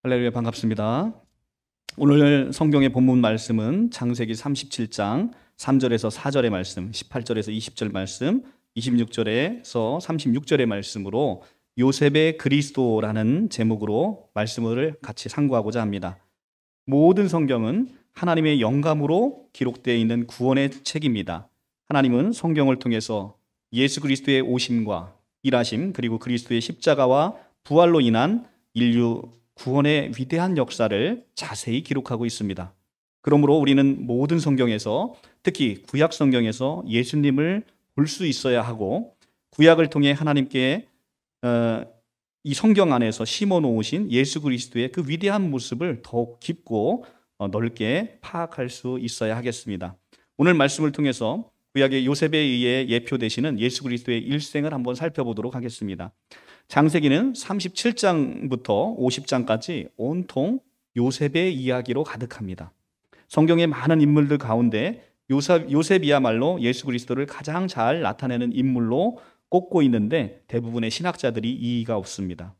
할렐루야, 반갑습니다. 오늘 성경의 본문 말씀은 창세기 37장 3절에서 4절의 말씀, 18절에서 20절 말씀, 26절에서 36절의 말씀으로 요셉의 그리스도라는 제목으로 말씀을 같이 상고하고자 합니다. 모든 성경은 하나님의 영감으로 기록되어 있는 구원의 책입니다. 하나님은 성경을 통해서 예수 그리스도의 오심과 일하심, 그리고 그리스도의 십자가와 부활로 인한 인류 구원의 위대한 역사를 자세히 기록하고 있습니다. 그러므로 우리는 모든 성경에서, 특히 구약 성경에서 예수님을 볼 수 있어야 하고, 구약을 통해 하나님께 이 성경 안에서 심어 놓으신 예수 그리스도의 그 위대한 모습을 더욱 깊고 넓게 파악할 수 있어야 하겠습니다. 오늘 말씀을 통해서 구약의 요셉에 의해 예표되시는 예수 그리스도의 일생을 한번 살펴보도록 하겠습니다. 창세기는 37장부터 50장까지 온통 요셉의 이야기로 가득합니다. 성경의 많은 인물들 가운데 요셉이야말로 예수 그리스도를 가장 잘 나타내는 인물로 꼽고 있는데 대부분의 신학자들이 이의가 없습니다.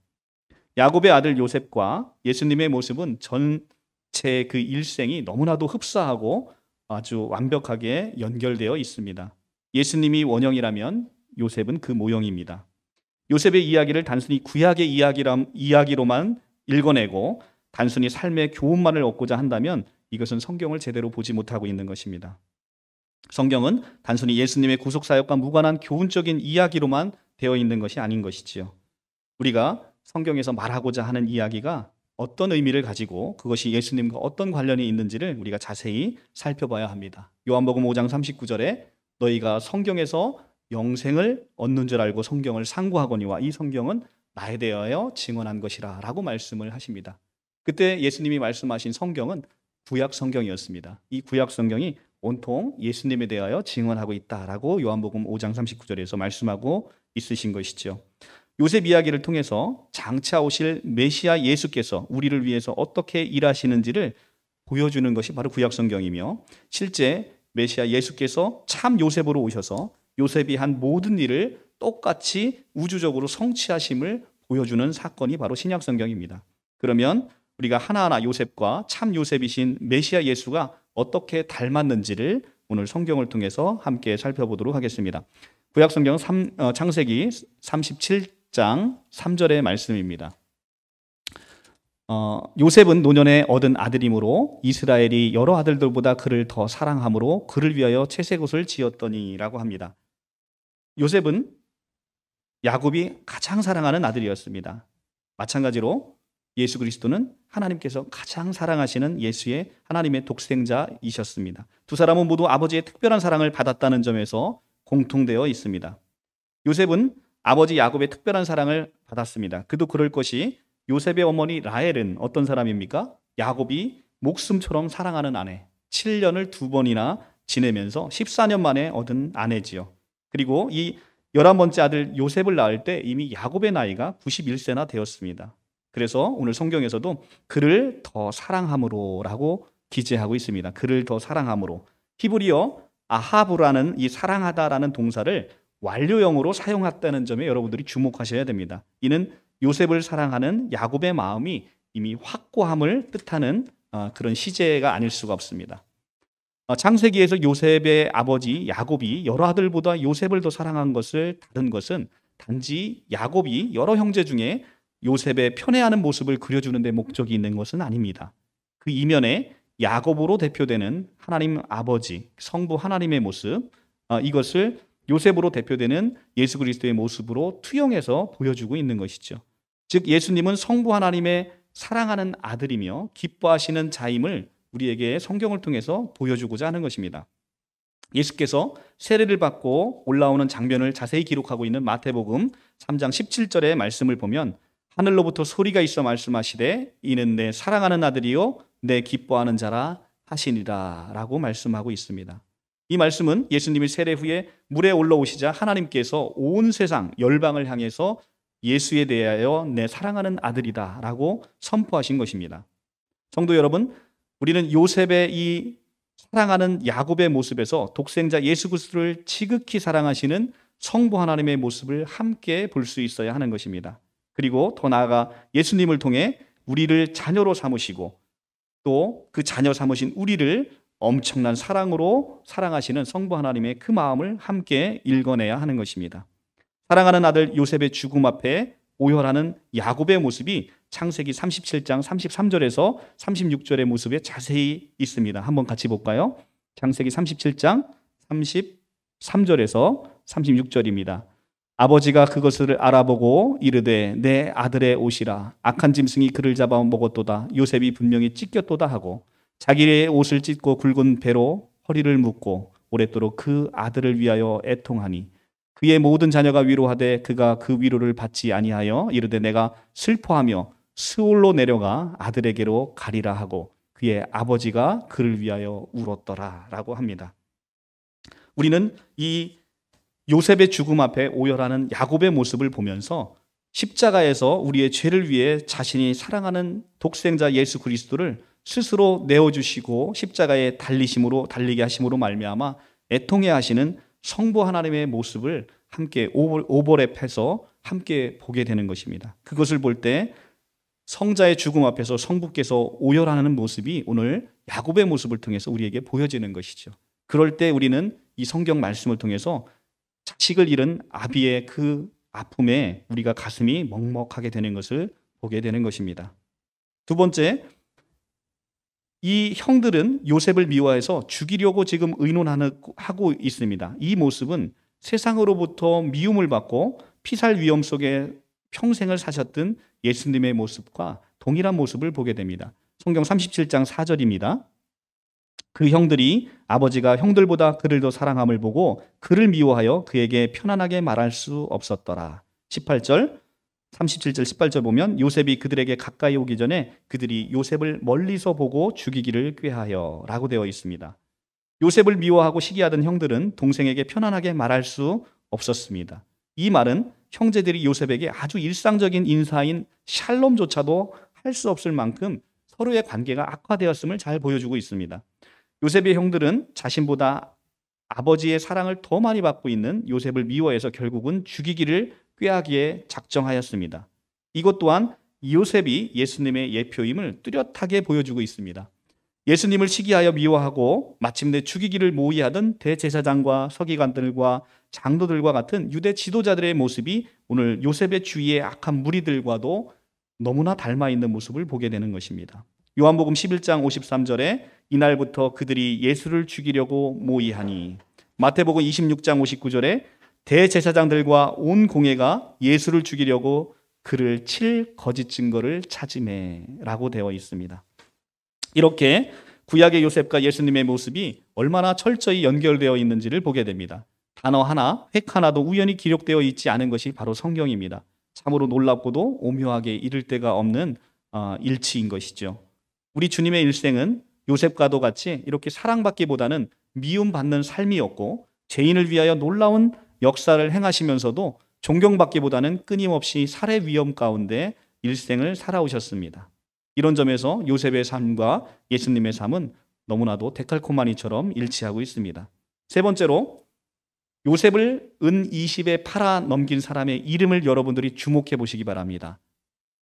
야곱의 아들 요셉과 예수님의 모습은 전체 그 일생이 너무나도 흡사하고 아주 완벽하게 연결되어 있습니다. 예수님이 원형이라면 요셉은 그 모형입니다. 요셉의 이야기를 단순히 구약의 이야기로만 읽어내고 단순히 삶의 교훈만을 얻고자 한다면 이것은 성경을 제대로 보지 못하고 있는 것입니다. 성경은 단순히 예수님의 구속사역과 무관한 교훈적인 이야기로만 되어 있는 것이 아닌 것이지요. 우리가 성경에서 말하고자 하는 이야기가 어떤 의미를 가지고 그것이 예수님과 어떤 관련이 있는지를 우리가 자세히 살펴봐야 합니다. 요한복음 5장 39절에 너희가 성경에서 영생을 얻는 줄 알고 성경을 상고하거니와 이 성경은 나에 대하여 증언한 것이라 라고 말씀을 하십니다. 그때 예수님이 말씀하신 성경은 구약 성경이었습니다. 이 구약 성경이 온통 예수님에 대하여 증언하고 있다라고 요한복음 5장 39절에서 말씀하고 있으신 것이죠. 요셉 이야기를 통해서 장차 오실 메시아 예수께서 우리를 위해서 어떻게 일하시는지를 보여주는 것이 바로 구약 성경이며, 실제 메시아 예수께서 참 요셉으로 오셔서 요셉이 한 모든 일을 똑같이 우주적으로 성취하심을 보여주는 사건이 바로 신약 성경입니다. 그러면 우리가 하나하나 요셉과 참 요셉이신 메시아 예수가 어떻게 닮았는지를 오늘 성경을 통해서 함께 살펴보도록 하겠습니다. 구약 성경 창세기 37장 3절의 말씀입니다. 요셉은 노년에 얻은 아들이므로 이스라엘이 여러 아들들보다 그를 더 사랑함으로 그를 위하여 채색옷을 지었더니라고 합니다. 요셉은 야곱이 가장 사랑하는 아들이었습니다. 마찬가지로 예수 그리스도는 하나님께서 가장 사랑하시는 예수의 하나님의 독생자이셨습니다. 두 사람은 모두 아버지의 특별한 사랑을 받았다는 점에서 공통되어 있습니다. 요셉은 아버지 야곱의 특별한 사랑을 받았습니다. 그도 그럴 것이 요셉의 어머니 라헬은 어떤 사람입니까? 야곱이 목숨처럼 사랑하는 아내, 7년을 2번이나 지내면서 14년 만에 얻은 아내지요. 그리고 이 11번째 아들 요셉을 낳을 때 이미 야곱의 나이가 91세나 되었습니다. 그래서 오늘 성경에서도 그를 더 사랑함으로 라고 기재하고 있습니다. 그를 더 사랑함으로. 히브리어 아하브라는 이 사랑하다라는 동사를 완료형으로 사용했다는 점에 여러분들이 주목하셔야 됩니다. 이는 요셉을 사랑하는 야곱의 마음이 이미 확고함을 뜻하는 그런 시제가 아닐 수가 없습니다. 창세기에서 요셉의 아버지 야곱이 여러 아들보다 요셉을 더 사랑한 것을 다른 것은 단지 야곱이 여러 형제 중에 요셉의 편애하는 모습을 그려주는 데 목적이 있는 것은 아닙니다. 그 이면에 야곱으로 대표되는 하나님 아버지, 성부 하나님의 모습, 이것을 요셉으로 대표되는 예수 그리스도의 모습으로 투영해서 보여주고 있는 것이죠. 즉 예수님은 성부 하나님의 사랑하는 아들이며 기뻐하시는 자임을 우리에게 성경을 통해서 보여주고자 하는 것입니다. 예수께서 세례를 받고 올라오는 장면을 자세히 기록하고 있는 마태복음 3장 17절의 말씀을 보면 하늘로부터 소리가 있어 말씀하시되 이는 내 사랑하는 아들이요 내 기뻐하는 자라 하시니라 라고 말씀하고 있습니다. 이 말씀은 예수님이 세례 후에 물에 올라오시자 하나님께서 온 세상 열방을 향해서 예수에 대하여 내 사랑하는 아들이다 라고 선포하신 것입니다. 성도 여러분, 우리는 요셉의 이 사랑하는 야곱의 모습에서 독생자 예수 그리스도를 지극히 사랑하시는 성부 하나님의 모습을 함께 볼 수 있어야 하는 것입니다. 그리고 더 나아가 예수님을 통해 우리를 자녀로 삼으시고 또 그 자녀 삼으신 우리를 엄청난 사랑으로 사랑하시는 성부 하나님의 그 마음을 함께 읽어내야 하는 것입니다. 사랑하는 아들 요셉의 죽음 앞에 오열하는 야곱의 모습이 창세기 37장 33절에서 36절의 모습에 자세히 있습니다. 한번 같이 볼까요? 창세기 37장 33절에서 36절입니다. 아버지가 그것을 알아보고 이르되 내 아들의 옷이라 악한 짐승이 그를 잡아 먹었도다. 요셉이 분명히 찢겼도다 하고 자기의 옷을 찢고 굵은 배로 허리를 묶고 오랫도록 그 아들을 위하여 애통하니 그의 모든 자녀가 위로하되 그가 그 위로를 받지 아니하여 이르되 내가 슬퍼하며 스올로 내려가 아들에게로 가리라 하고 그의 아버지가 그를 위하여 울었더라 라고 합니다. 우리는 이 요셉의 죽음 앞에 오열하는 야곱의 모습을 보면서 십자가에서 우리의 죄를 위해 자신이 사랑하는 독생자 예수 그리스도를 스스로 내어주시고 십자가에 달리게 하심으로 말미암아 애통해 하시는 성부 하나님의 모습을 함께 오버랩해서 함께 보게 되는 것입니다. 그것을 볼 때 성자의 죽음 앞에서 성부께서 오열하는 모습이 오늘 야곱의 모습을 통해서 우리에게 보여지는 것이죠. 그럴 때 우리는 이 성경 말씀을 통해서 자식을 잃은 아비의 그 아픔에 우리가 가슴이 먹먹하게 되는 것을 보게 되는 것입니다. 두 번째, 이 형들은 요셉을 미워해서 죽이려고 지금 의논하고 있습니다. 이 모습은 세상으로부터 미움을 받고 피살 위험 속에 평생을 사셨던 예수님의 모습과 동일한 모습을 보게 됩니다. 성경 37장 4절입니다. 그 형들이 아버지가 형들보다 그를 더 사랑함을 보고 그를 미워하여 그에게 편안하게 말할 수 없었더라. 18절, 37절, 18절 보면 요셉이 그들에게 가까이 오기 전에 그들이 요셉을 멀리서 보고 죽이기를 꾀하여 라고 되어 있습니다. 요셉을 미워하고 시기하던 형들은 동생에게 편안하게 말할 수 없었습니다. 이 말은 형제들이 요셉에게 아주 일상적인 인사인 샬롬조차도 할 수 없을 만큼 서로의 관계가 악화되었음을 잘 보여주고 있습니다. 요셉의 형들은 자신보다 아버지의 사랑을 더 많이 받고 있는 요셉을 미워해서 결국은 죽이기를 꾀하기에 작정하였습니다. 이것 또한 요셉이 예수님의 예표임을 뚜렷하게 보여주고 있습니다. 예수님을 시기하여 미워하고 마침내 죽이기를 모의하던 대제사장과 서기관들과 장로들과 같은 유대 지도자들의 모습이 오늘 요셉의 주위의 악한 무리들과도 너무나 닮아 있는 모습을 보게 되는 것입니다. 요한복음 11장 53절에 이날부터 그들이 예수를 죽이려고 모의하니, 마태복음 26장 59절에 대제사장들과 온 공회가 예수를 죽이려고 그를 칠 거짓 증거를 찾으매라고 되어 있습니다. 이렇게 구약의 요셉과 예수님의 모습이 얼마나 철저히 연결되어 있는지를 보게 됩니다. 단어 하나, 획 하나도 우연히 기록되어 있지 않은 것이 바로 성경입니다. 참으로 놀랍고도 오묘하게 이를 데가 없는 일치인 것이죠. 우리 주님의 일생은 요셉과도 같이 이렇게 사랑받기보다는 미움받는 삶이었고, 죄인을 위하여 놀라운 역사를 행하시면서도 존경받기보다는 끊임없이 살해 위험 가운데 일생을 살아오셨습니다. 이런 점에서 요셉의 삶과 예수님의 삶은 너무나도 데칼코마니처럼 일치하고 있습니다. 세 번째로, 요셉을 은 20에 팔아 넘긴 사람의 이름을 여러분들이 주목해 보시기 바랍니다.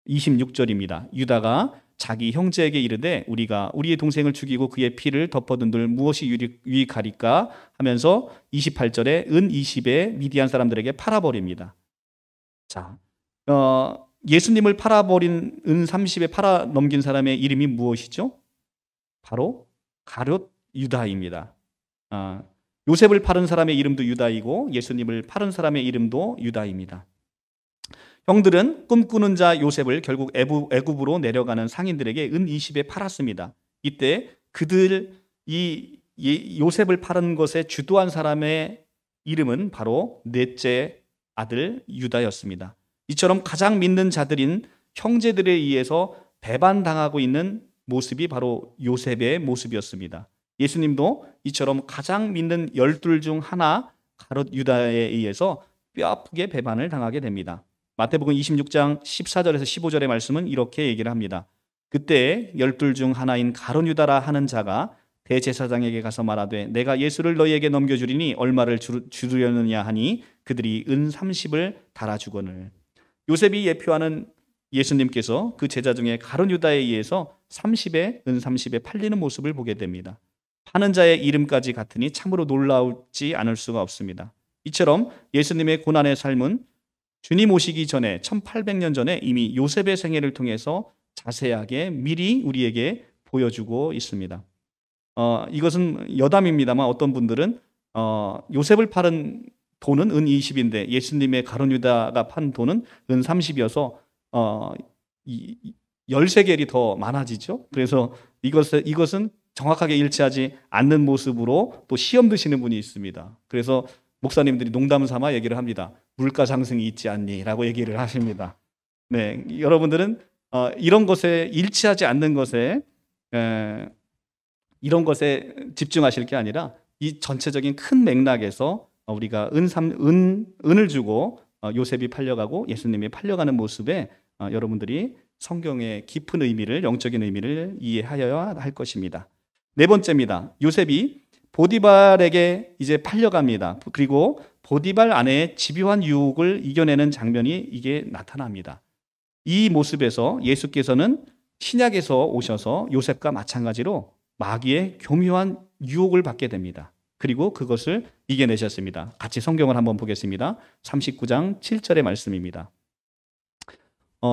26절입니다. 유다가 자기 형제에게 이르되 우리가 우리의 동생을 죽이고 그의 피를 덮어둔들 무엇이 유익하리까 하면서 28절에 은 20에 미디안 사람들에게 팔아버립니다. 자, 예수님을 팔아버린 은 30에 팔아 넘긴 사람의 이름이 무엇이죠? 바로 가룟 유다입니다. 요셉을 팔은 사람의 이름도 유다이고 예수님을 팔은 사람의 이름도 유다입니다. 형들은 꿈꾸는 자 요셉을 결국 애굽으로 내려가는 상인들에게 은 20에 팔았습니다. 이때 요셉을 팔은 것에 주도한 사람의 이름은 바로 넷째 아들 유다였습니다. 이처럼 가장 믿는 자들인 형제들에 의해서 배반당하고 있는 모습이 바로 요셉의 모습이었습니다. 예수님도 이처럼 가장 믿는 12 중 하나 가룟 유다에 의해서 뼈아프게 배반을 당하게 됩니다. 마태복음 26장 14절에서 15절의 말씀은 이렇게 얘기를 합니다. 그때 12 중 하나인 가룟 유다라 하는 자가 대제사장에게 가서 말하되 내가 예수를 너희에게 넘겨주리니 얼마를 주려느냐 하니 그들이 은 30을 달아주거늘. 요셉이 예표하는 예수님께서 그 제자 중에 가룟 유다에 의해서 30에 은 30에 팔리는 모습을 보게 됩니다. 파는 자의 이름까지 같으니 참으로 놀라우지 않을 수가 없습니다. 이처럼 예수님의 고난의 삶은 주님 오시기 전에 1800년 전에 이미 요셉의 생애를 통해서 자세하게 미리 우리에게 보여주고 있습니다. 이것은 여담입니다만 어떤 분들은 요셉을 팔은 돈은 은 20인데 예수님의 가룟 유다가 판 돈은 은 30이어서 13개일이 더 많아지죠. 그래서 이것은 정확하게 일치하지 않는 모습으로 또 시험 드시는 분이 있습니다. 그래서 목사님들이 농담 삼아 얘기를 합니다. 물가 상승이 있지 않니? 라고 얘기를 하십니다. 네, 여러분들은 이런 것에 일치하지 않는 것에 이런 것에 집중하실 게 아니라 이 전체적인 큰 맥락에서 우리가 은을 주고 요셉이 팔려가고 예수님이 팔려가는 모습에 여러분들이 성경의 깊은 의미를, 영적인 의미를 이해하여야 할 것입니다. 네 번째입니다. 요셉이 보디발에게 이제 팔려갑니다. 그리고 보디발 아내의 집요한 유혹을 이겨내는 장면이 이게 나타납니다. 이 모습에서 예수께서는 신약에서 오셔서 요셉과 마찬가지로 마귀의 교묘한 유혹을 받게 됩니다. 그리고 그것을 이겨내셨습니다. 같이 성경을 한번 보겠습니다. 39장 7절의 말씀입니다.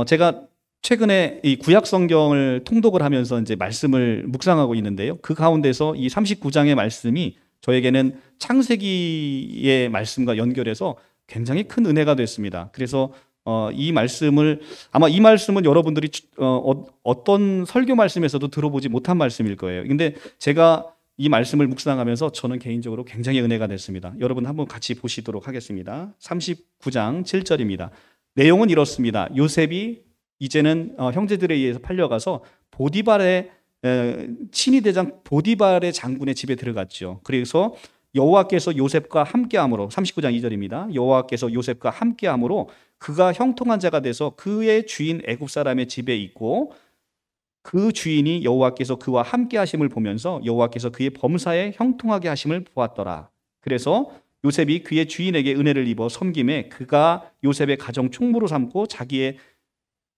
제가 최근에 이 구약 성경을 통독을 하면서 이제 말씀을 묵상하고 있는데요. 그 가운데서 이 39장의 말씀이 저에게는 창세기의 말씀과 연결해서 굉장히 큰 은혜가 됐습니다. 그래서 이 말씀은 여러분들이 어떤 설교 말씀에서도 들어보지 못한 말씀일 거예요. 근데 제가 이 말씀을 묵상하면서 저는 개인적으로 굉장히 은혜가 됐습니다. 여러분 한번 같이 보시도록 하겠습니다. 39장 7절입니다. 내용은 이렇습니다. 요셉이 이제는 형제들에 의해서 팔려가서 보디발의 친위대장 보디발의 장군의 집에 들어갔죠. 그래서 여호와께서 요셉과 함께함으로 39장 2절입니다. 여호와께서 요셉과 함께함으로 그가 형통한 자가 돼서 그의 주인 애굽 사람의 집에 있고 그 주인이 여호와께서 그와 함께 하심을 보면서 여호와께서 그의 범사에 형통하게 하심을 보았더라. 그래서 요셉이 그의 주인에게 은혜를 입어 섬김에 그가 요셉의 가정 총무로 삼고 자기의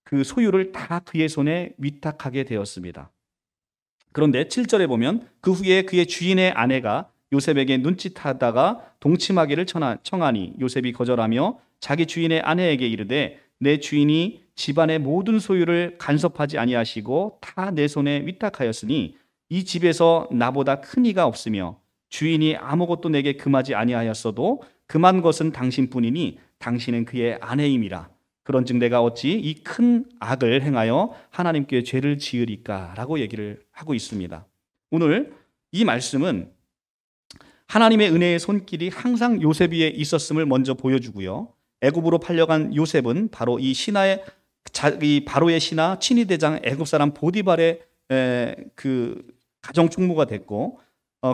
그 소유를 다 그의 손에 위탁하게 되었습니다. 그런데 7절에 보면 그 후에 그의 주인의 아내가 요셉에게 눈짓하다가 동침하기를 청하니 요셉이 거절하며 자기 주인의 아내에게 이르되 내 주인이 집안의 모든 소유를 간섭하지 아니하시고 다 내 손에 위탁하였으니 이 집에서 나보다 큰 이가 없으며 주인이 아무것도 내게 금하지 아니하였어도 금한 것은 당신뿐이니 당신은 그의 아내임이라. 그런즉 내가 어찌 이 큰 악을 행하여 하나님께 죄를 지으리까? 라고 얘기를 하고 있습니다. 오늘 이 말씀은 하나님의 은혜의 손길이 항상 요셉 위에 있었음을 먼저 보여주고요. 애굽으로 팔려간 요셉은 바로 이 바로의 신하 친위대장 애굽 사람 보디발의 그 가정 총무가 됐고,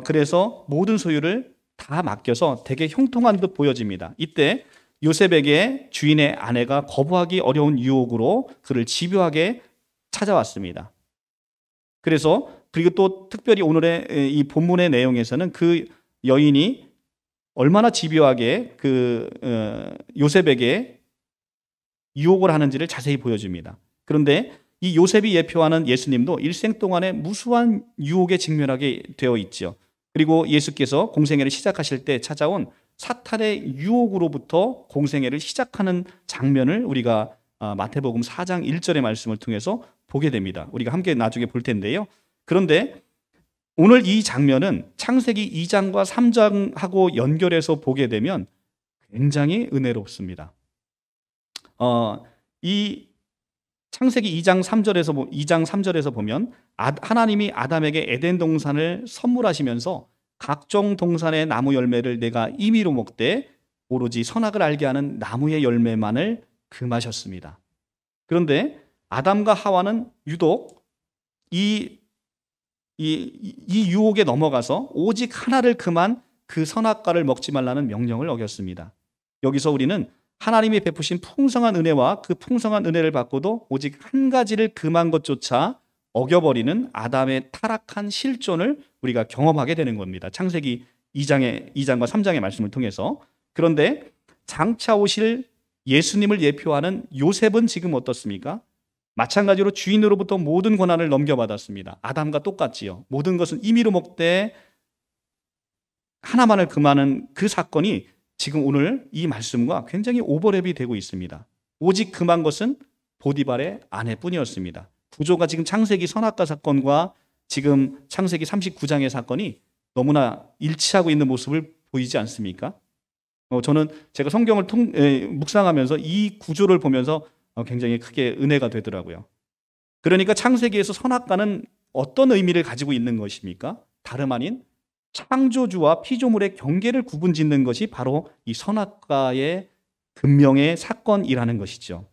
그래서 모든 소유를 다 맡겨서 되게 형통한 듯 보여집니다. 이때 요셉에게 주인의 아내가 거부하기 어려운 유혹으로 그를 집요하게 찾아왔습니다. 그리고 또 특별히 오늘의 이 본문의 내용에서는 그 여인이 얼마나 집요하게 요셉에게 유혹을 하는지를 자세히 보여줍니다. 그런데 이 요셉이 예표하는 예수님도 일생 동안에 무수한 유혹에 직면하게 되어 있죠. 그리고 예수께서 공생애를 시작하실 때 찾아온 사탄의 유혹으로부터 공생애를 시작하는 장면을 우리가 마태복음 4장 1절의 말씀을 통해서 보게 됩니다. 우리가 함께 나중에 볼 텐데요. 그런데 오늘 이 장면은 창세기 2장과 3장하고 연결해서 보게 되면 굉장히 은혜롭습니다. 이 창세기 2장 3절에서 보면 하나님이 아담에게 에덴 동산을 선물하시면서 각종 동산의 나무 열매를 내가 임의로 먹되 오로지 선악을 알게 하는 나무의 열매만을 금하셨습니다. 그런데 아담과 하와는 유독 이 유혹에 넘어가서 오직 하나를 금한 그 선악과를 먹지 말라는 명령을 어겼습니다. 여기서 우리는 하나님이 베푸신 풍성한 은혜와 그 풍성한 은혜를 받고도 오직 한 가지를 금한 것조차 어겨버리는 아담의 타락한 실존을 우리가 경험하게 되는 겁니다. 창세기 2장과 3장의 말씀을 통해서. 그런데 장차 오실 예수님을 예표하는 요셉은 지금 어떻습니까? 마찬가지로 주인으로부터 모든 권한을 넘겨받았습니다. 아담과 똑같지요. 모든 것은 임의로 먹되 하나만을 금하는 그 사건이 지금 오늘 이 말씀과 굉장히 오버랩이 되고 있습니다. 오직 금한 것은 보디발의 아내뿐이었습니다. 구조가 지금 창세기 선악과 사건과 지금 창세기 39장의 사건이 너무나 일치하고 있는 모습을 보이지 않습니까? 저는 제가 성경을 묵상하면서 이 구조를 보면서 굉장히 크게 은혜가 되더라고요. 그러니까 창세기에서 선악과는 어떤 의미를 가지고 있는 것입니까? 다름 아닌 창조주와 피조물의 경계를 구분짓는 것이 바로 이 선악과의 근명의 사건이라는 것이죠.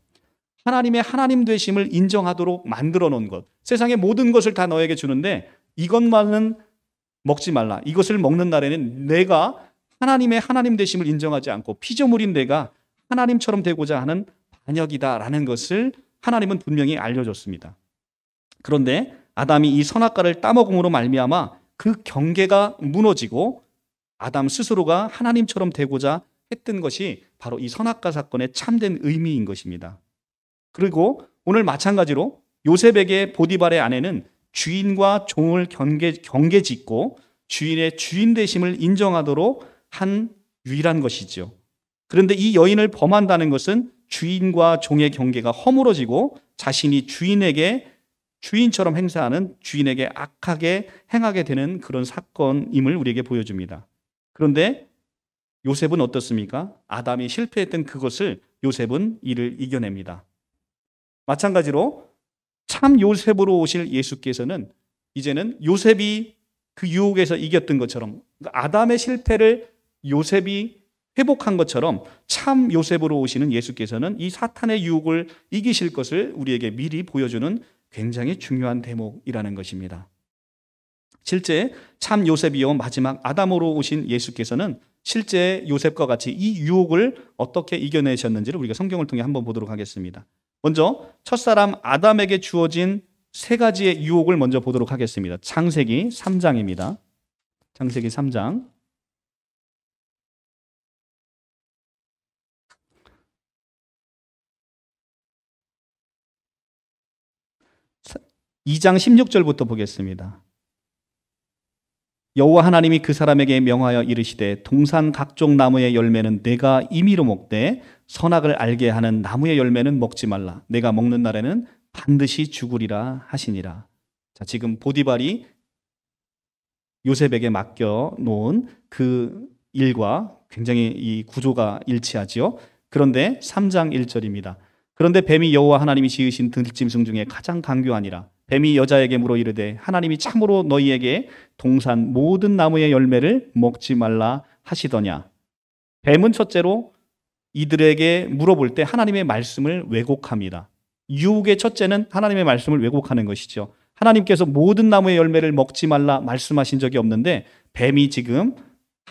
하나님의 하나님 되심을 인정하도록 만들어 놓은 것. 세상의 모든 것을 다 너에게 주는데 이것만은 먹지 말라. 이것을 먹는 날에는 내가 하나님의 하나님 되심을 인정하지 않고 피조물인 내가 하나님처럼 되고자 하는 반역이다라는 것을 하나님은 분명히 알려줬습니다. 그런데 아담이 이 선악과를 따먹음으로 말미암아 그 경계가 무너지고 아담 스스로가 하나님처럼 되고자 했던 것이 바로 이 선악과 사건의 참된 의미인 것입니다. 그리고 오늘 마찬가지로 요셉에게 보디발의 아내는 주인과 종을 경계 짓고 주인의 주인 되심을 인정하도록 한 유일한 것이죠. 그런데 이 여인을 범한다는 것은 주인과 종의 경계가 허물어지고 자신이 주인처럼 행사하는 주인에게 악하게 행하게 되는 그런 사건임을 우리에게 보여줍니다. 그런데 요셉은 어떻습니까? 아담이 실패했던 그것을 요셉은 이를 이겨냅니다. 마찬가지로 참 요셉으로 오실 예수께서는 이제는 요셉이 그 유혹에서 이겼던 것처럼 아담의 실패를 요셉이 회복한 것처럼 참 요셉으로 오시는 예수께서는 이 사탄의 유혹을 이기실 것을 우리에게 미리 보여주는 굉장히 중요한 대목이라는 것입니다. 실제 참 요셉이요 마지막 아담으로 오신 예수께서는 실제 요셉과 같이 이 유혹을 어떻게 이겨내셨는지를 우리가 성경을 통해 한번 보도록 하겠습니다. 먼저 첫사람 아담에게 주어진 세 가지의 유혹을 먼저 보도록 하겠습니다. 창세기 3장입니다. 창세기 3장 2장 16절부터 보겠습니다. 여호와 하나님이 그 사람에게 명하여 이르시되 동산 각종 나무의 열매는 내가 임의로 먹되 선악을 알게 하는 나무의 열매는 먹지 말라. 내가 먹는 날에는 반드시 죽으리라 하시니라. 자, 지금 보디발이 요셉에게 맡겨 놓은 그 일과 굉장히 이 구조가 일치하지요. 그런데 3장 1절입니다. 그런데 뱀이 여호와 하나님이 지으신 들짐승 중에 가장 강교하니라. 뱀이 여자에게 물어 이르되 하나님이 참으로 너희에게 동산 모든 나무의 열매를 먹지 말라 하시더냐. 뱀은 첫째로 이들에게 물어볼 때 하나님의 말씀을 왜곡합니다. 유혹의 첫째는 하나님의 말씀을 왜곡하는 것이죠. 하나님께서 모든 나무의 열매를 먹지 말라 말씀하신 적이 없는데 뱀이 지금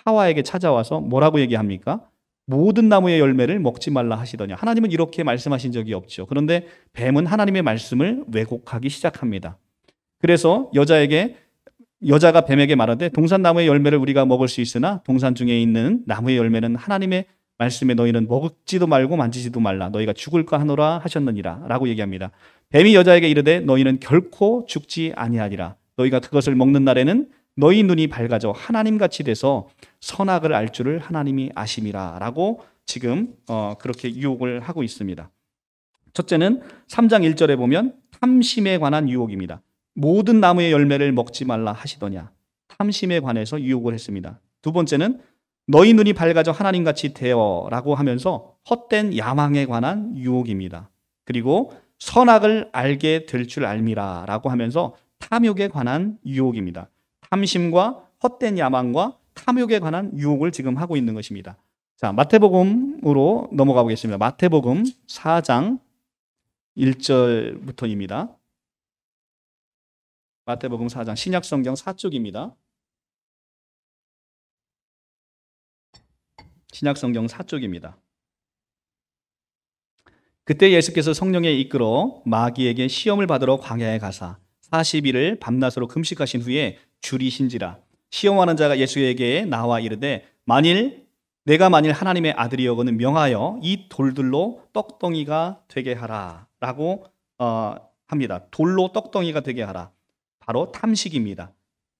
하와에게 찾아와서 뭐라고 얘기합니까? 모든 나무의 열매를 먹지 말라 하시더냐. 하나님은 이렇게 말씀하신 적이 없죠. 그런데 뱀은 하나님의 말씀을 왜곡하기 시작합니다. 그래서 여자가 뱀에게 말하되 동산 나무의 열매를 우리가 먹을 수 있으나 동산 중에 있는 나무의 열매는 하나님의 말씀에 너희는 먹지도 말고 만지지도 말라. 너희가 죽을까 하노라 하셨느니라 라고 얘기합니다. 뱀이 여자에게 이르되 너희는 결코 죽지 아니하리라. 너희가 그것을 먹는 날에는 너희 눈이 밝아져 하나님같이 돼서 선악을 알 줄을 하나님이 아심이라 라고 지금 그렇게 유혹을 하고 있습니다. 첫째는 3장 1절에 보면 탐심에 관한 유혹입니다. 모든 나무의 열매를 먹지 말라 하시더냐. 탐심에 관해서 유혹을 했습니다. 두 번째는 너희 눈이 밝아져 하나님같이 되어 라고 하면서 헛된 야망에 관한 유혹입니다. 그리고 선악을 알게 될 줄 알미라 라고 하면서 탐욕에 관한 유혹입니다. 탐심과 헛된 야망과 탐욕에 관한 유혹을 지금 하고 있는 것입니다. 자, 마태복음으로 넘어가 보겠습니다. 마태복음 4장 1절부터입니다. 마태복음 4장 신약성경 4쪽입니다. 신약성경 4쪽입니다. 그때 예수께서 성령에 이끌어 마귀에게 시험을 받으러 광야에 가사 40일을 밤낮으로 금식하신 후에 줄이신지라. 시험하는 자가 예수에게 나와 이르되 내가 만일 하나님의 아들이여거는 명하여 이 돌들로 떡덩이가 되게 하라 라고 합니다. 돌로 떡덩이가 되게 하라. 바로 탐식입니다.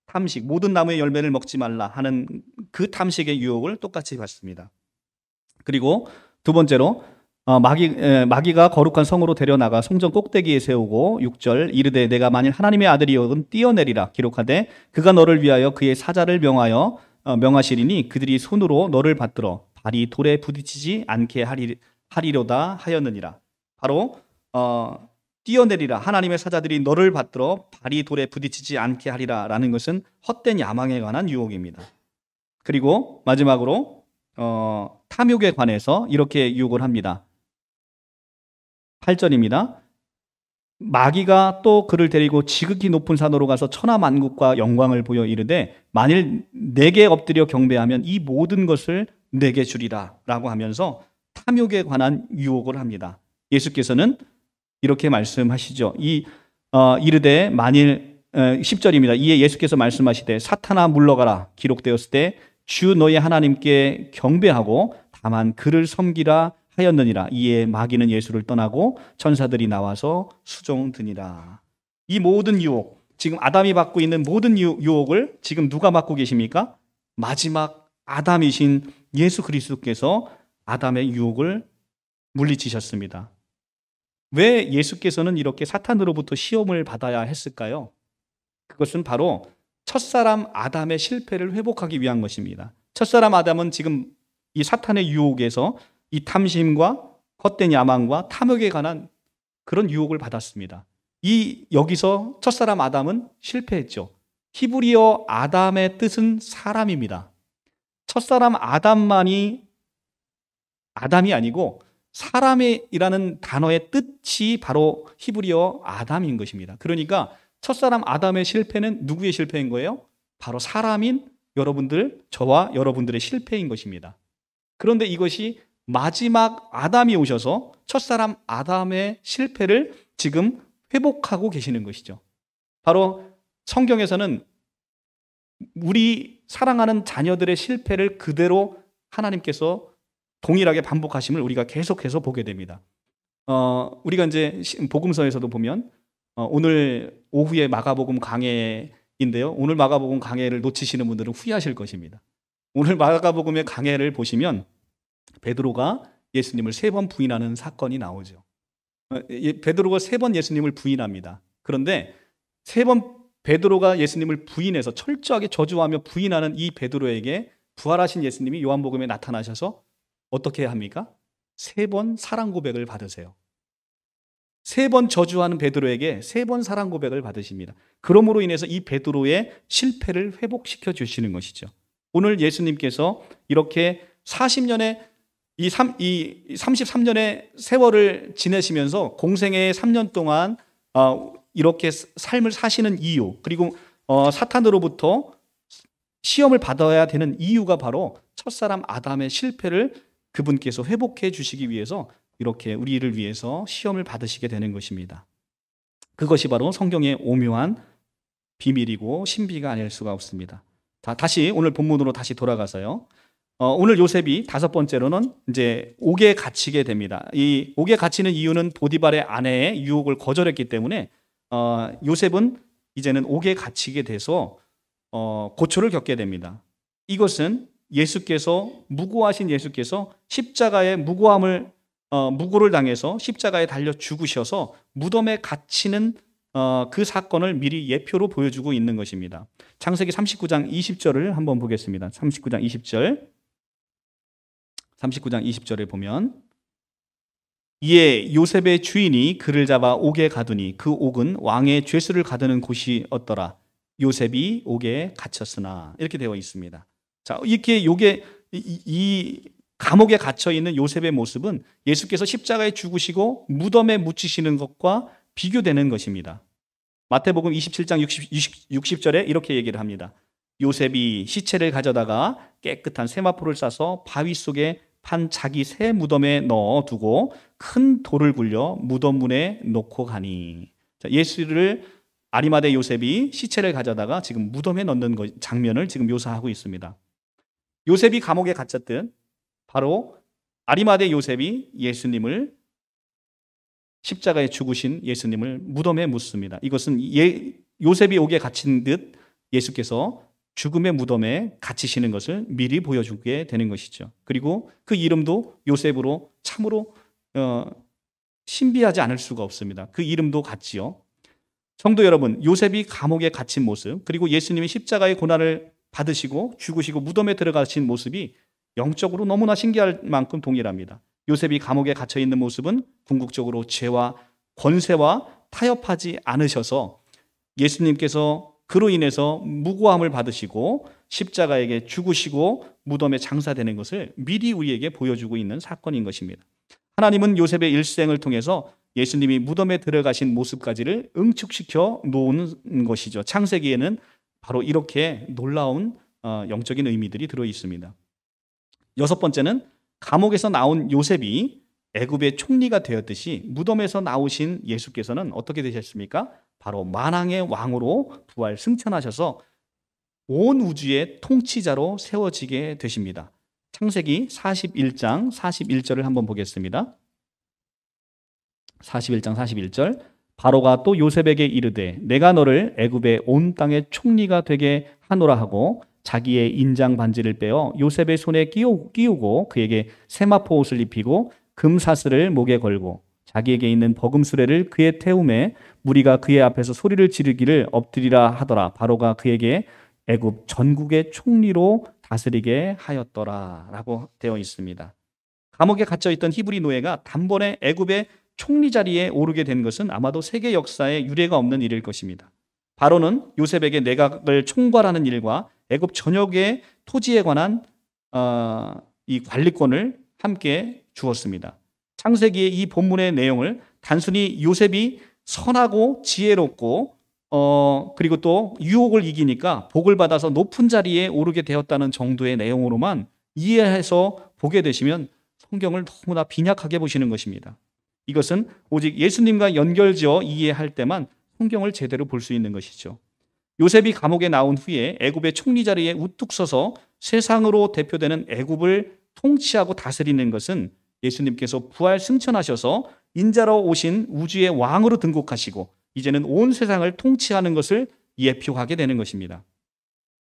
탐식, 모든 나무의 열매를 먹지 말라 하는 그 탐식의 유혹을 똑같이 받습니다. 그리고 두 번째로 마귀가 거룩한 성으로 데려나가 성전 꼭대기에 세우고 6절 이르되 내가 만일 하나님의 아들이여든 뛰어내리라 기록하되 그가 너를 위하여 그의 사자를 명하시리니 그들이 손으로 너를 받들어 발이 돌에 부딪히지 않게 하리로다 하였느니라. 바로 뛰어내리라, 하나님의 사자들이 너를 받들어 발이 돌에 부딪히지 않게 하리라라는 것은 헛된 야망에 관한 유혹입니다. 그리고 마지막으로 탐욕에 관해서 이렇게 유혹을 합니다. 8절입니다. 마귀가 또 그를 데리고 지극히 높은 산으로 가서 천하만국과 영광을 보여 이르되 만일 내게 엎드려 경배하면 이 모든 것을 내게 주리라 라고 하면서 탐욕에 관한 유혹을 합니다. 예수께서는 이렇게 말씀하시죠. 이르되 만일 10절입니다. 이에 예수께서 말씀하시되 사탄아 물러가라 기록되었을 때 주 너의 하나님께 경배하고 다만 그를 섬기라 하였느니라. 이에 마귀는 예수를 떠나고 천사들이 나와서 수종드니라. 이 모든 유혹, 지금 아담이 받고 있는 모든 유혹을 지금 누가 맡고 계십니까? 마지막 아담이신 예수 그리스도께서 아담의 유혹을 물리치셨습니다. 왜 예수께서는 이렇게 사탄으로부터 시험을 받아야 했을까요? 그것은 바로 첫사람 아담의 실패를 회복하기 위한 것입니다. 첫사람 아담은 지금 이 사탄의 유혹에서 이 탐심과 헛된 야망과 탐욕에 관한 그런 유혹을 받았습니다. 여기서 첫사람 아담은 실패했죠. 히브리어 아담의 뜻은 사람입니다. 첫사람 아담만이 아담이 아니고 사람이라는 단어의 뜻이 바로 히브리어 아담인 것입니다. 그러니까 첫사람 아담의 실패는 누구의 실패인 거예요? 바로 사람인 여러분들, 저와 여러분들의 실패인 것입니다. 그런데 이것이 마지막 아담이 오셔서 첫사람 아담의 실패를 지금 회복하고 계시는 것이죠. 바로 성경에서는 우리 사랑하는 자녀들의 실패를 그대로 하나님께서 동일하게 반복하심을 우리가 계속해서 보게 됩니다. 우리가 이제 복음서에서도 보면 오늘 오후에 마가복음 강해인데요. 오늘 마가복음 강해를 놓치시는 분들은 후회하실 것입니다. 오늘 마가복음의 강해를 보시면 베드로가 예수님을 3번 부인하는 사건이 나오죠. 베드로가 3번 예수님을 부인합니다. 그런데 3번 베드로가 예수님을 부인해서 철저하게 저주하며 부인하는 이 베드로에게 부활하신 예수님이 요한복음에 나타나셔서 어떻게 합니까? 3번 사랑 고백을 받으세요. 3번 저주하는 베드로에게 3번 사랑 고백을 받으십니다. 그러므로 인해서 이 베드로의 실패를 회복시켜 주시는 것이죠. 오늘 예수님께서 이렇게 40년의 이 33년의 세월을 지내시면서 공생의 3년 동안 이렇게 삶을 사시는 이유, 그리고 사탄으로부터 시험을 받아야 되는 이유가 바로 첫사람 아담의 실패를 그분께서 회복해 주시기 위해서 이렇게 우리를 위해서 시험을 받으시게 되는 것입니다. 그것이 바로 성경의 오묘한 비밀이고 신비가 아닐 수가 없습니다. 다시 오늘 본문으로 다시 돌아가서요. 오늘 요셉이 5번째로는 이제 옥에 갇히게 됩니다. 이 옥에 갇히는 이유는 보디발의 아내의 유혹을 거절했기 때문에 요셉은 이제는 옥에 갇히게 돼서 고초를 겪게 됩니다. 이것은 무고하신 예수께서 십자가의 무고를 당해서 십자가에 달려 죽으셔서 무덤에 갇히는 그 사건을 미리 예표로 보여주고 있는 것입니다. 창세기 39장 20절을 한번 보겠습니다. 39장 20절에 보면 이에 요셉의 주인이 그를 잡아 옥에 가두니 그 옥은 왕의 죄수를 가두는 곳이었더라. 요셉이 옥에 갇혔으나 이렇게 되어 있습니다. 자, 이렇게 이 감옥에 갇혀 있는 요셉의 모습은 예수께서 십자가에 죽으시고 무덤에 묻히시는 것과 비교되는 것입니다. 마태복음 27장 60절에 이렇게 얘기를 합니다. 요셉이 시체를 가져다가 깨끗한 세마포를 싸서 바위 속에 판 자기 새 무덤에 넣어두고 큰 돌을 굴려 무덤 문에 놓고 가니. 자, 예수를 아리마대 요셉이 시체를 가져다가 지금 무덤에 넣는 장면을 지금 묘사하고 있습니다. 요셉이 감옥에 갇혔듯 바로 아리마대 요셉이 예수님을 십자가에 죽으신 예수님을 무덤에 묻습니다. 이것은 요셉이 옥에 갇힌 듯 예수께서 죽음의 무덤에 갇히시는 것을 미리 보여주게 되는 것이죠. 그리고 그 이름도 요셉으로 참으로 신비하지 않을 수가 없습니다. 그 이름도 같지요. 성도 여러분, 요셉이 감옥에 갇힌 모습, 그리고 예수님이 십자가의 고난을 받으시고 죽으시고 무덤에 들어가신 모습이 영적으로 너무나 신기할 만큼 동일합니다. 요셉이 감옥에 갇혀 있는 모습은 궁극적으로 죄와 권세와 타협하지 않으셔서 예수님께서 그로 인해서 무고함을 받으시고 십자가에게 죽으시고 무덤에 장사되는 것을 미리 우리에게 보여주고 있는 사건인 것입니다. 하나님은 요셉의 일생을 통해서 예수님이 무덤에 들어가신 모습까지를 응축시켜 놓은 것이죠. 창세기에는 바로 이렇게 놀라운 영적인 의미들이 들어 있습니다. 여섯 번째는 감옥에서 나온 요셉이 애굽의 총리가 되었듯이 무덤에서 나오신 예수께서는 어떻게 되셨습니까? 바로 만왕의 왕으로 부활 승천하셔서 온 우주의 통치자로 세워지게 되십니다. 창세기 41장 41절을 한번 보겠습니다. 41장 41절. 바로가 또 요셉에게 이르되 내가 너를 애굽의 온 땅의 총리가 되게 하노라 하고 자기의 인장 반지를 빼어 요셉의 손에 끼우고 그에게 세마포 옷을 입히고 금사슬을 목에 걸고 자기에게 있는 버금수레를 그의 태움에 무리가 그의 앞에서 소리를 지르기를 엎드리라 하더라. 바로가 그에게 애굽 전국의 총리로 다스리게 하였더라 라고 되어 있습니다. 감옥에 갇혀 있던 히브리 노예가 단번에 애굽의 총리 자리에 오르게 된 것은 아마도 세계 역사에 유례가 없는 일일 것입니다. 바로는 요셉에게 내각을 총괄하는 일과 애굽 전역의 토지에 관한 이 관리권을 함께 주었습니다. 창세기의 이 본문의 내용을 단순히 요셉이 선하고 지혜롭고 그리고 또 유혹을 이기니까 복을 받아서 높은 자리에 오르게 되었다는 정도의 내용으로만 이해해서 보게 되시면 성경을 너무나 빈약하게 보시는 것입니다. 이것은 오직 예수님과 연결지어 이해할 때만 성경을 제대로 볼 수 있는 것이죠. 요셉이 감옥에 나온 후에 애굽의 총리 자리에 우뚝 서서 세상으로 대표되는 애굽을 통치하고 다스리는 것은 예수님께서 부활 승천하셔서 인자로 오신 우주의 왕으로 등극하시고 이제는 온 세상을 통치하는 것을 예표하게 되는 것입니다.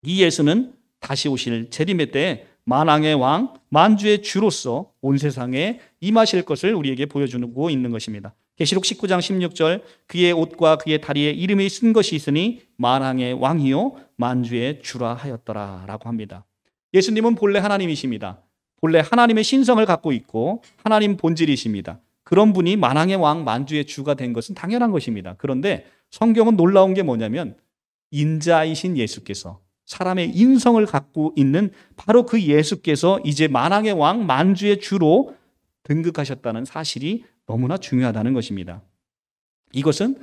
이 예수는 다시 오실 재림의 때에 만왕의 왕, 만주의 주로서 온 세상에 임하실 것을 우리에게 보여주고 있는 것입니다. 계시록 19장 16절 그의 옷과 그의 다리에 이름이 쓴 것이 있으니 만왕의 왕이요 만주의 주라 하였더라 라고 합니다. 예수님은 본래 하나님이십니다. 본래 하나님의 신성을 갖고 있고 하나님 본질이십니다. 그런 분이 만왕의 왕, 만주의 주가 된 것은 당연한 것입니다. 그런데 성경은 놀라운 게 뭐냐면 인자이신 예수께서 사람의 인성을 갖고 있는 바로 그 예수께서 이제 만왕의 왕, 만주의 주로 등극하셨다는 사실이 너무나 중요하다는 것입니다. 이것은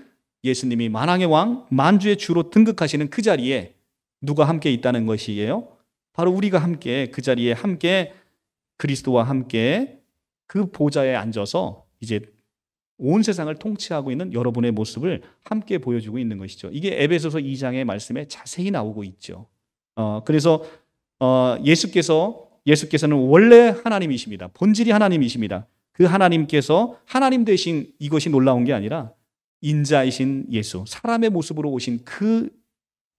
예수님이 만왕의 왕, 만주의 주로 등극하시는 그 자리에 누가 함께 있다는 것이에요? 바로 우리가 함께 그 자리에 함께 그리스도와 함께 그 보좌에 앉아서 이제 온 세상을 통치하고 있는 여러분의 모습을 함께 보여주고 있는 것이죠. 이게 에베소서 2장의 말씀에 자세히 나오고 있죠. 그래서 예수께서는 원래 하나님이십니다. 본질이 하나님이십니다. 그 하나님께서 하나님 되신 이것이 놀라운 게 아니라 인자이신 예수, 사람의 모습으로 오신 그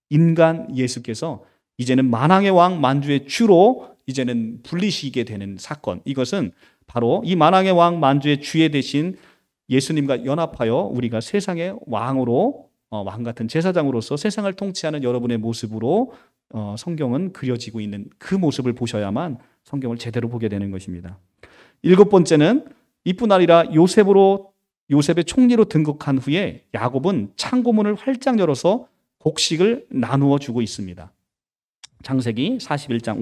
인간 예수께서 이제는 만왕의 왕, 만주의 주로 이제는 불리시게 되는 사건. 이것은 바로 이 만왕의 왕, 만주의 주에 대신 예수님과 연합하여 우리가 세상의 왕으로 왕 같은 제사장으로서 세상을 통치하는 여러분의 모습으로 성경은 그려지고 있는 그 모습을 보셔야만 성경을 제대로 보게 되는 것입니다. 일곱 번째는 이뿐 아니라 요셉의 총리로 등극한 후에 야곱은 창고문을 활짝 열어서 곡식을 나누어 주고 있습니다. 창세기 41장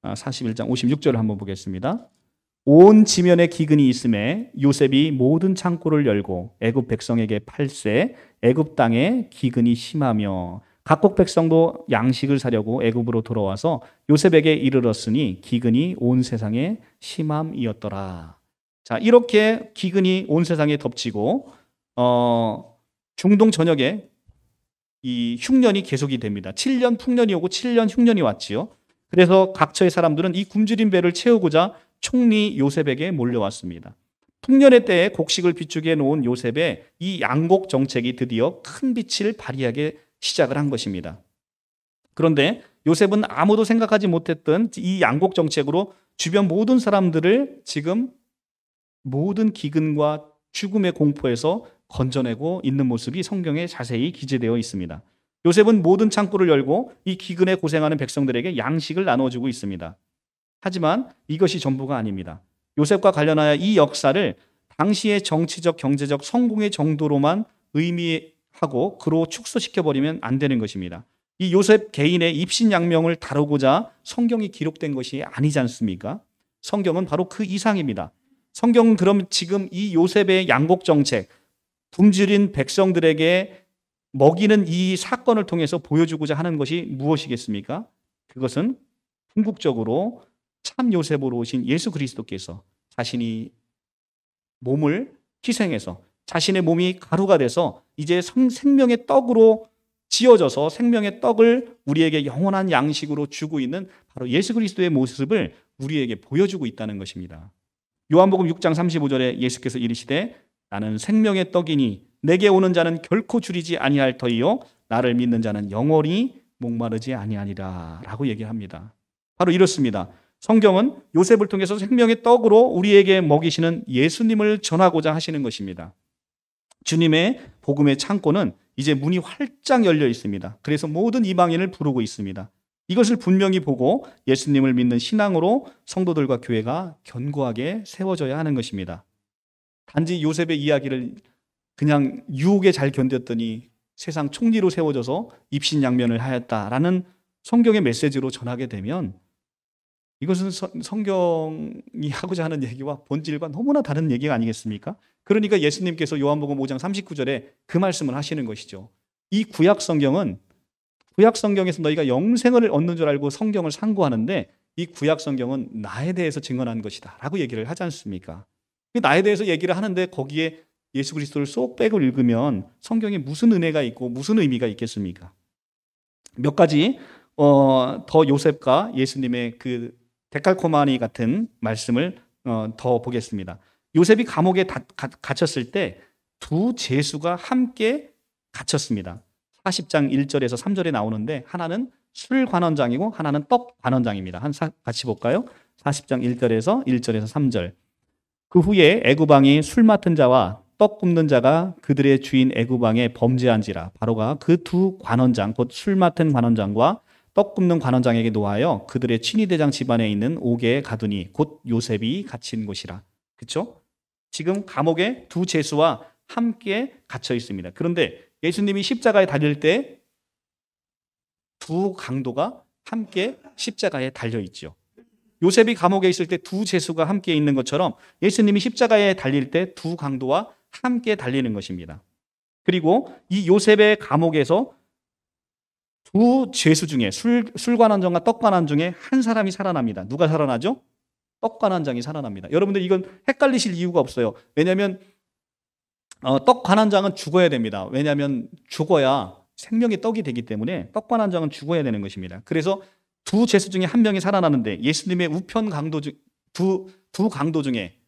56절을 한번 보겠습니다. 온 지면에 기근이 있음에 요셉이 모든 창고를 열고 애굽 백성에게 팔세 애굽 땅에 기근이 심하며 각국 백성도 양식을 사려고 애굽으로 돌아와서 요셉에게 이르렀으니 기근이 온 세상에 심함이었더라. 자, 이렇게 기근이 온 세상에 덮치고 중동 전역에 이 흉년이 계속이 됩니다. 7년 풍년이 오고 7년 흉년이 왔지요. 그래서 각처의 사람들은 이 굶주린 배를 채우고자 총리 요셉에게 몰려왔습니다. 풍년의 때에 곡식을 비축해 놓은 요셉의 이 양곡 정책이 드디어 큰 빛을 발휘하기 시작을 한 것입니다. 그런데 요셉은 아무도 생각하지 못했던 이 양곡 정책으로 주변 모든 사람들을 지금 모든 기근과 죽음의 공포에서 건져내고 있는 모습이 성경에 자세히 기재되어 있습니다. 요셉은 모든 창고를 열고 이 기근에 고생하는 백성들에게 양식을 나눠주고 있습니다. 하지만 이것이 전부가 아닙니다. 요셉과 관련하여 이 역사를 당시의 정치적, 경제적 성공의 정도로만 의미하고 그로 축소시켜버리면 안 되는 것입니다. 이 요셉 개인의 입신양명을 다루고자 성경이 기록된 것이 아니지 않습니까? 성경은 바로 그 이상입니다. 성경은 그럼 지금 이 요셉의 양곡 정책, 굶주린 백성들에게 먹이는 이 사건을 통해서 보여주고자 하는 것이 무엇이겠습니까? 그것은 궁극적으로 참 요셉으로 오신 예수 그리스도께서 자신이 몸을 희생해서 자신의 몸이 가루가 돼서 이제 생명의 떡으로 지어져서 생명의 떡을 우리에게 영원한 양식으로 주고 있는 바로 예수 그리스도의 모습을 우리에게 보여주고 있다는 것입니다. 요한복음 6장 35절에 예수께서 이르시되 나는 생명의 떡이니 내게 오는 자는 결코 줄이지 아니할 터이요 나를 믿는 자는 영원히 목마르지 아니하니라 라고 얘기합니다. 바로 이렇습니다. 성경은 요셉을 통해서 생명의 떡으로 우리에게 먹이시는 예수님을 전하고자 하시는 것입니다. 주님의 복음의 창고는 이제 문이 활짝 열려 있습니다. 그래서 모든 이방인을 부르고 있습니다. 이것을 분명히 보고 예수님을 믿는 신앙으로 성도들과 교회가 견고하게 세워져야 하는 것입니다. 단지 요셉의 이야기를 그냥 유혹에 잘 견뎠더니 세상 총리로 세워져서 입신양면을 하였다라는 성경의 메시지로 전하게 되면 이것은 성경이 하고자 하는 얘기와 본질과 너무나 다른 얘기가 아니겠습니까? 그러니까 예수님께서 요한복음 5장 39절에 그 말씀을 하시는 것이죠. 이 구약 성경은 구약 성경에서 너희가 영생을 얻는 줄 알고 성경을 상고하는데 이 구약 성경은 나에 대해서 증언한 것이다 라고 얘기를 하지 않습니까? 나에 대해서 얘기를 하는데 거기에 예수 그리스도를 쏙 빼고 읽으면 성경에 무슨 은혜가 있고 무슨 의미가 있겠습니까? 몇 가지 더 요셉과 예수님의 그 데칼코마니 같은 말씀을 더 보겠습니다. 요셉이 감옥에 갇혔을 때 두 제수가 함께 갇혔습니다. 40장 1절에서 3절에 나오는데 하나는 술 관원장이고 하나는 떡 관원장입니다. 같이 볼까요? 40장 1절에서 3절. 그 후에 애굽왕이 술 맡은 자와 떡 굽는 자가 그들의 주인 애굽왕에 범죄한지라 바로가 그 두 관원장 곧 술 맡은 관원장과 떡 굽는 관원장에게 노하여 그들의 친위대장 집안에 있는 옥에 가두니 곧 요셉이 갇힌 곳이라. 그렇죠? 지금 감옥에 두 제수와 함께 갇혀 있습니다. 그런데 예수님이 십자가에 달릴 때 두 강도가 함께 십자가에 달려 있죠. 요셉이 감옥에 있을 때 두 제수가 함께 있는 것처럼 예수님이 십자가에 달릴 때 두 강도와 함께 달리는 것입니다. 그리고 이 요셉의 감옥에서 두 죄수 중에 술관원장과 떡관원 중에 한 사람이 살아납니다. 누가 살아나죠? 떡관원장이 살아납니다. 여러분들 이건 헷갈리실 이유가 없어요. 왜냐하면 떡관원장은 죽어야 됩니다. 왜냐하면 죽어야 생명의 떡이 되기 때문에 떡관원장은 죽어야 되는 것입니다. 그래서 두 죄수 중에 한 명이 살아나는데 예수님의 우편 강도 두 강도 중에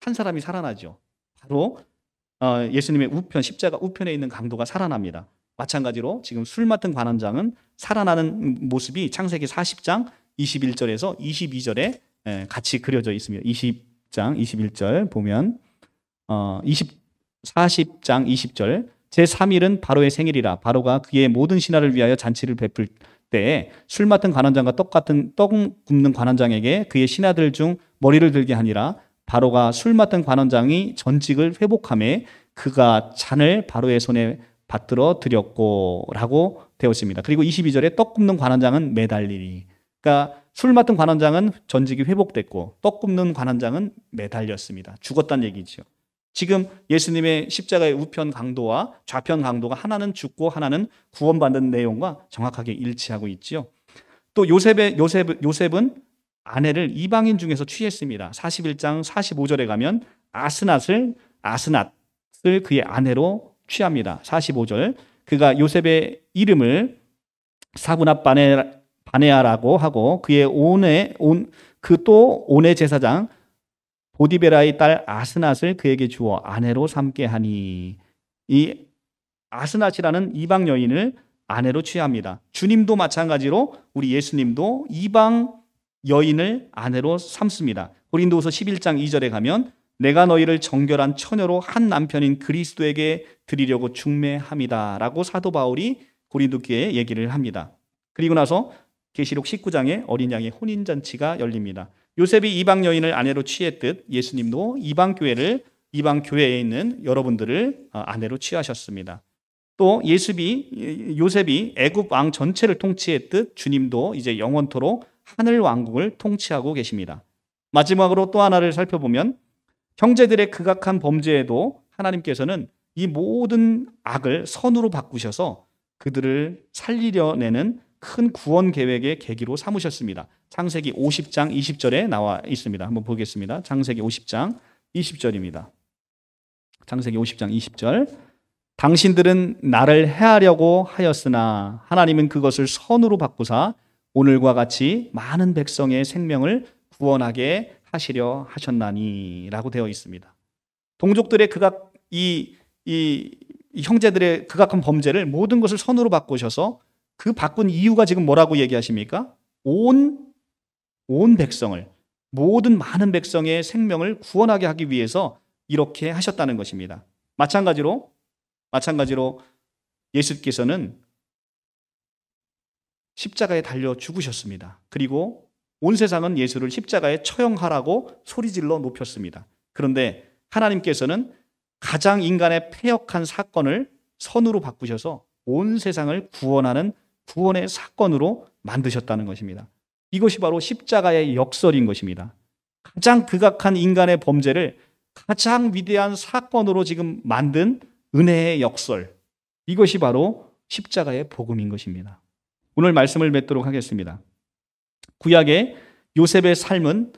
한 사람이 살아나죠. 바로 예수님의 우편 십자가 우편에 있는 강도가 살아납니다. 마찬가지로 지금 술 맡은 관원장은 살아나는 모습이 창세기 40장 21절에서 22절에 같이 그려져 있습니다. 20장 21절 보면 40장 20절 제3일은 바로의 생일이라 바로가 그의 모든 신하를 위하여 잔치를 베풀 때에 술 맡은 관원장과 떡 굽는 관원장에게 그의 신하들 중 머리를 들게 하니라 바로가 술 맡은 관원장이 전직을 회복하매 그가 잔을 바로의 손에 받들어 드렸고 라고 되어 있습니다. 그리고 22절에 떡 굽는 관원장은 매달리니 그러니까 술 맡은 관원장은 전직이 회복됐고 떡 굽는 관원장은 매달렸습니다. 죽었다는 얘기죠. 지금 예수님의 십자가의 우편 강도와 좌편 강도가 하나는 죽고 하나는 구원받는 내용과 정확하게 일치하고 있죠. 또 요셉은 아내를 이방인 중에서 취했습니다. 41장 45절에 가면 아스낫을 그의 아내로 취합니다. 45절 그가 요셉의 이름을 사브낫 바네아라고 하고 그의 온의 제사장 보디베라의 딸 아스낫을 그에게 주어 아내로 삼게 하니. 이 아스낫이라는 이방 여인을 아내로 취합니다. 주님도 마찬가지로 우리 예수님도 이방 여인을 아내로 삼습니다. 고린도후서 11장 2절에 가면 내가 너희를 정결한 처녀로 한 남편인 그리스도에게 드리려고 중매함이다 라고 사도 바울이 고린도교회에 얘기를 합니다. 그리고 나서 계시록 19장에 어린 양의 혼인잔치가 열립니다. 요셉이 이방 여인을 아내로 취했듯 예수님도 이방 교회에 있는 여러분들을 아내로 취하셨습니다. 또 요셉이 애굽 왕 전체를 통치했듯 주님도 이제 영원토록 하늘 왕국을 통치하고 계십니다. 마지막으로 또 하나를 살펴보면 형제들의 극악한 범죄에도 하나님께서는 이 모든 악을 선으로 바꾸셔서 그들을 살리려내는 큰 구원 계획의 계기로 삼으셨습니다. 창세기 50장 20절에 나와 있습니다. 한번 보겠습니다. 창세기 50장 20절입니다. 창세기 50장 20절. 당신들은 나를 해하려고 하였으나 하나님은 그것을 선으로 바꾸사 오늘과 같이 많은 백성의 생명을 구원하게 하시려 하셨나니 라고 되어 있습니다. 동족들의 이 형제들의 극악한 범죄를 모든 것을 선으로 바꾸셔서 그 바꾼 이유가 지금 뭐라고 얘기하십니까? 온 백성을, 모든 많은 백성의 생명을 구원하게 하기 위해서 이렇게 하셨다는 것입니다. 마찬가지로 예수께서는 십자가에 달려 죽으셨습니다. 그리고 온 세상은 예수를 십자가에 처형하라고 소리질러 높였습니다. 그런데 하나님께서는 가장 인간의 패역한 사건을 선으로 바꾸셔서 온 세상을 구원하는 구원의 사건으로 만드셨다는 것입니다. 이것이 바로 십자가의 역설인 것입니다. 가장 극악한 인간의 범죄를 가장 위대한 사건으로 지금 만든 은혜의 역설. 이것이 바로 십자가의 복음인 것입니다. 오늘 말씀을 맺도록 하겠습니다. 구약의 요셉의 삶은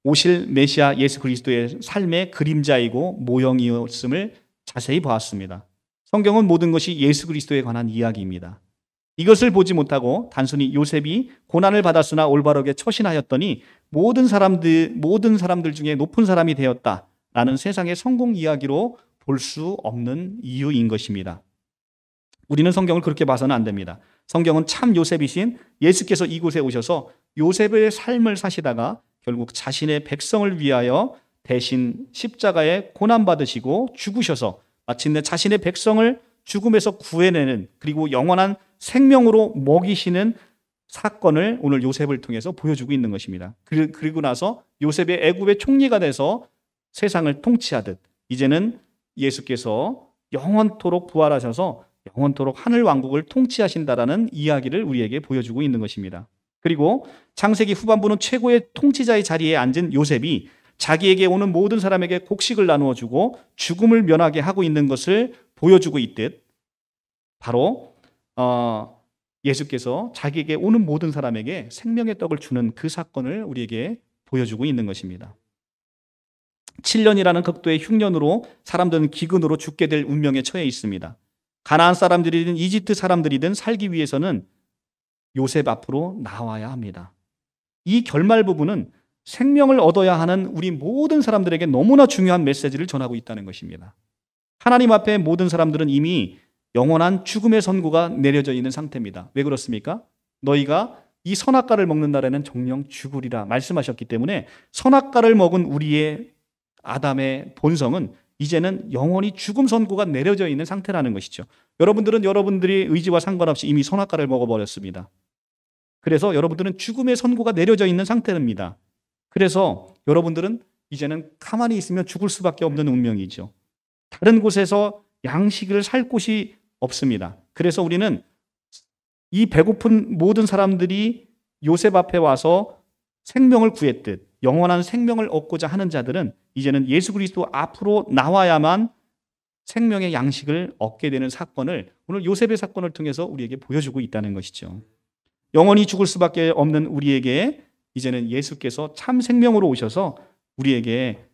오실 메시아 예수 그리스도의 삶의 그림자이고 모형이었음을 자세히 보았습니다. 성경은 모든 것이 예수 그리스도에 관한 이야기입니다. 이것을 보지 못하고 단순히 요셉이 고난을 받았으나 올바르게 처신하였더니 모든 사람들 중에 높은 사람이 되었다라는 세상의 성공 이야기로 볼 수 없는 이유인 것입니다. 우리는 성경을 그렇게 봐서는 안 됩니다. 성경은 참 요셉이신 예수께서 이곳에 오셔서 요셉의 삶을 사시다가 결국 자신의 백성을 위하여 대신 십자가에 고난받으시고 죽으셔서 마침내 자신의 백성을 죽음에서 구해내는, 그리고 영원한 생명으로 먹이시는 사건을 오늘 요셉을 통해서 보여주고 있는 것입니다. 그리고 나서 요셉이 애굽의 총리가 돼서 세상을 통치하듯 이제는 예수께서 영원토록 부활하셔서 영원토록 하늘 왕국을 통치하신다라는 이야기를 우리에게 보여주고 있는 것입니다. 그리고 창세기 후반부는 최고의 통치자의 자리에 앉은 요셉이 자기에게 오는 모든 사람에게 곡식을 나누어 주고 죽음을 면하게 하고 있는 것을 보여주고 있듯 바로 예수께서 자기에게 오는 모든 사람에게 생명의 떡을 주는 그 사건을 우리에게 보여주고 있는 것입니다. 7년이라는 극도의 흉년으로 사람들은 기근으로 죽게 될 운명에 처해 있습니다. 가나안 사람들이든 이집트 사람들이든 살기 위해서는 요셉 앞으로 나와야 합니다. 이 결말 부분은 생명을 얻어야 하는 우리 모든 사람들에게 너무나 중요한 메시지를 전하고 있다는 것입니다. 하나님 앞에 모든 사람들은 이미 영원한 죽음의 선고가 내려져 있는 상태입니다. 왜 그렇습니까? 너희가 이 선악과를 먹는 날에는 정령 죽으리라 말씀하셨기 때문에 선악과를 먹은 우리의 아담의 본성은 이제는 영원히 죽음 선고가 내려져 있는 상태라는 것이죠. 여러분들은 여러분들의 의지와 상관없이 이미 선악과를 먹어버렸습니다. 그래서 여러분들은 죽음의 선고가 내려져 있는 상태입니다. 그래서 여러분들은 이제는 가만히 있으면 죽을 수밖에 없는 운명이죠. 다른 곳에서 양식을 살 곳이 없습니다. 그래서 우리는 이 배고픈 모든 사람들이 요셉 앞에 와서 생명을 구했듯 영원한 생명을 얻고자 하는 자들은 이제는 예수 그리스도 앞으로 나와야만 생명의 양식을 얻게 되는 사건을 오늘 요셉의 사건을 통해서 우리에게 보여주고 있다는 것이죠. 영원히 죽을 수밖에 없는 우리에게 이제는 예수께서 참 생명으로 오셔서 우리에게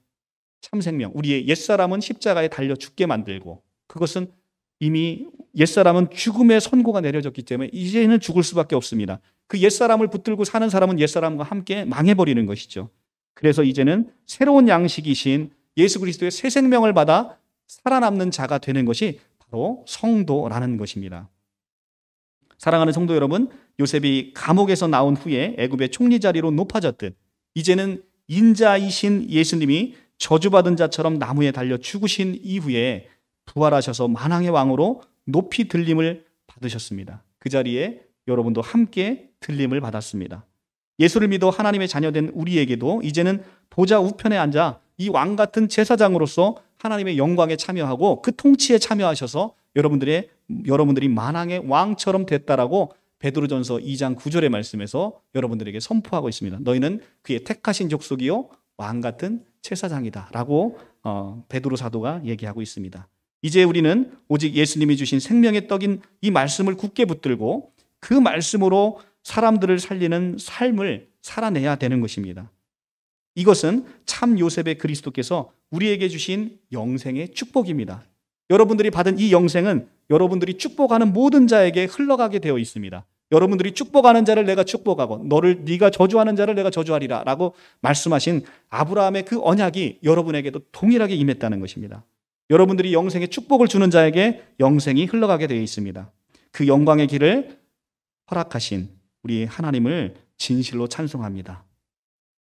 참 생명, 우리의 옛사람은 십자가에 달려 죽게 만들고 그것은 이미 옛사람은 죽음의 선고가 내려졌기 때문에 이제는 죽을 수밖에 없습니다. 그 옛사람을 붙들고 사는 사람은 옛사람과 함께 망해버리는 것이죠. 그래서 이제는 새로운 양식이신 예수 그리스도의 새 생명을 받아 살아남는 자가 되는 것이 바로 성도라는 것입니다. 사랑하는 성도 여러분, 요셉이 감옥에서 나온 후에 애굽의 총리 자리로 높아졌듯 이제는 인자이신 예수님이 저주받은 자처럼 나무에 달려 죽으신 이후에 부활하셔서 만왕의 왕으로 높이 들림을 받으셨습니다. 그 자리에 여러분도 함께 들림을 받았습니다. 예수를 믿어 하나님의 자녀된 우리에게도 이제는 보좌 우편에 앉아 이 왕 같은 제사장으로서 하나님의 영광에 참여하고 그 통치에 참여하셔서 여러분들이 만왕의 왕처럼 됐다라고 베드로전서 2장 9절의 말씀에서 여러분들에게 선포하고 있습니다. 너희는 그의 택하신 족속이요 왕 같은 제사장이다라고 베드로 사도가 얘기하고 있습니다. 이제 우리는 오직 예수님이 주신 생명의 떡인 이 말씀을 굳게 붙들고 그 말씀으로 사람들을 살리는 삶을 살아내야 되는 것입니다. 이것은 참 요셉의 그리스도께서 우리에게 주신 영생의 축복입니다. 여러분들이 받은 이 영생은 여러분들이 축복하는 모든 자에게 흘러가게 되어 있습니다. 여러분들이 축복하는 자를 내가 축복하고 네가 저주하는 자를 내가 저주하리라 라고 말씀하신 아브라함의 그 언약이 여러분에게도 동일하게 임했다는 것입니다. 여러분들이 영생의 축복을 주는 자에게 영생이 흘러가게 되어 있습니다. 그 영광의 길을 허락하신 우리 하나님을 진실로 찬송합니다.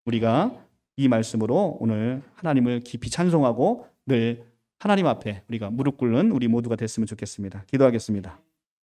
우리가 이 말씀으로 오늘 하나님을 깊이 찬송하고 늘 하나님 앞에 우리가 무릎 꿇는 우리 모두가 됐으면 좋겠습니다. 기도하겠습니다.